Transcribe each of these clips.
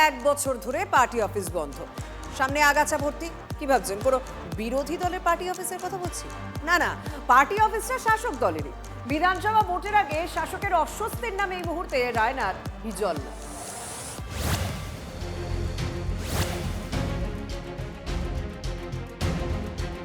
1 বছর ধরে party office বন্ধ, সামনে আগাছা ভর্তি। কি ভাবছেন কোনো বিরোধী দলের পার্টি অফিসের কথা বলছি? না না, পার্টি অফিসটা শাসক দলেরই। বিধানসভা ভোটের আগে শাসকের অস্বস্তির নামে এই মুহূর্তে রায়নার হিজল্লা।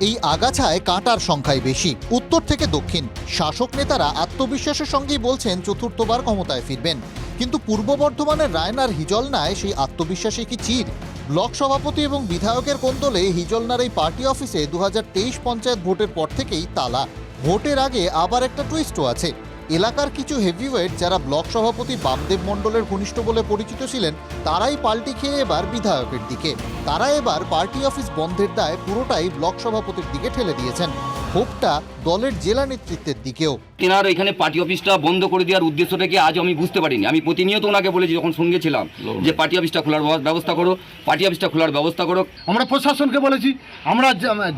এই আগাছায় কাঁটার সংখ্যাই বেশি। উত্তর থেকে দক্ষিণ শাসক নেতারা আত্মবিশ্বাসের সঙ্গেই বলছেন চতুর্থবার ক্ষমতায় ফিরবেন, কিন্তু পূর্ব বর্ধমানের রায়নার হিজলনায় সেই আত্মবিশ্বাসে কি চির? ব্লক সভাপতি এবং বিধায়কের কোন্দলে হিজলনার এই পার্টি অফিসে 2023 পঞ্চায়েত ভোটের পর থেকেই তালা। ভোটের আগে আবার একটা টুইস্টও আছে। এলাকার কিছু হেভিওয়েট যারা ব্লক সভাপতি বামদেব মণ্ডলের ঘনিষ্ঠ বলে পরিচিত ছিলেন, তারাই পাল্টি খেয়ে এবার বিধায়কের দিকে। তারা এবার পার্টি অফিস বন্ধের দায় পুরোটাই ব্লক সভাপতির দিকে ঠেলে দিয়েছেন, ক্ষোভটা দলের জেলা নেতৃত্বের দিকেও। তেনার এখানে পার্টি অফিসটা বন্ধ করে দেওয়ার উদ্দেশ্যটা কি আজ আমি বুঝতে পারিনি। আমি প্রতিনিয়ত ওনাকে বলেছি যখন সঙ্গে ছিলাম যে পার্টি অফিসটা খোলার ব্যবস্থা করো, পার্টি অফিসটা খোলার ব্যবস্থা করো। আমরা প্রশাসনকে বলেছি, আমরা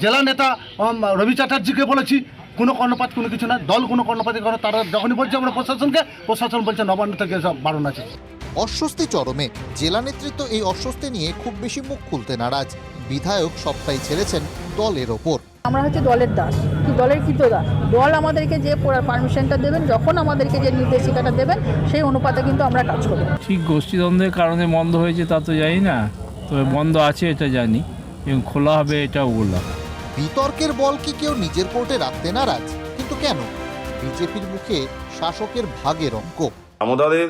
জেলা নেতা রবি চ্যাটার্জিকে বলেছি, কোনো কর্ণপাত কোনো কিছু না, দল কোনো কর্ণপাতি করে। তারা যখনই বলছে আমরা প্রশাসনকে, প্রশাসন বলছে নবান্ন থেকে সব বারণ আছে। অস্বস্তি চরমে। জেলা নেতৃত্ব এই অস্বস্তি নিয়ে খুব বেশি মুখ খুলতে নারাজ। বিধায়ক সবটাই ছেড়েছেন দলের ওপর। আমরা হচ্ছে দলের দাস, কি দলের কৃতদাস। দল আমাদেরকে যে পারমিশনটা দেবেন, যখন আমাদেরকে যে নির্দেশিকাটা দেবেন, সেই অনুপাতে কিন্তু আমরা কাজ করব। ঠিক গোষ্ঠীদ্বন্দ্বের কারণে বন্ধ হয়েছে তা তো জানি না, তবে বন্ধ আছে এটা জানি, এবং খোলা হবে এটাও বললাম। বিতর্কের বল কি কেউ নিজের কোর্টে রাখতে নারাজ? কিন্তু কেন? বিজেপির মুখে শাসকের ভাগের অঙ্ক। আমাদের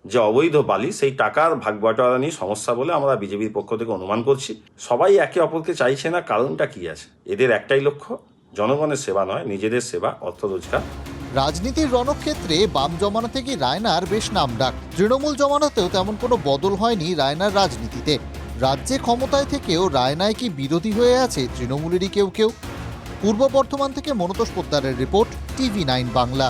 যে অবৈধ বালি, সেই টাকার ভাগ বাটোয়ারা নিয়ে সমস্যা বলে আমরা বিজেপির পক্ষ থেকে অনুমান করছি। সবাই একে অপরকে চাইছে না, কারণটা কি আছে? এদের একটাই লক্ষ্য, জনগণের সেবা নয়, নিজেদের সেবা, অর্থ রোজগার। রাজনীতির রণক্ষেত্রে বাম জমানা থেকে রায়নার বেশ নামডাক। তৃণমূল জমানাতেও তেমন কোনো বদল হয়নি রায়নার রাজনীতিতে। রাজ্যে ক্ষমতায় থেকেও রায়নায় কি বিরোধী হয়ে আছে তৃণমূলেরই কেউ কেউ? পূর্ব বর্ধমান থেকে মনতোষ পোদ্দারের রিপোর্ট, TV9 বাংলা।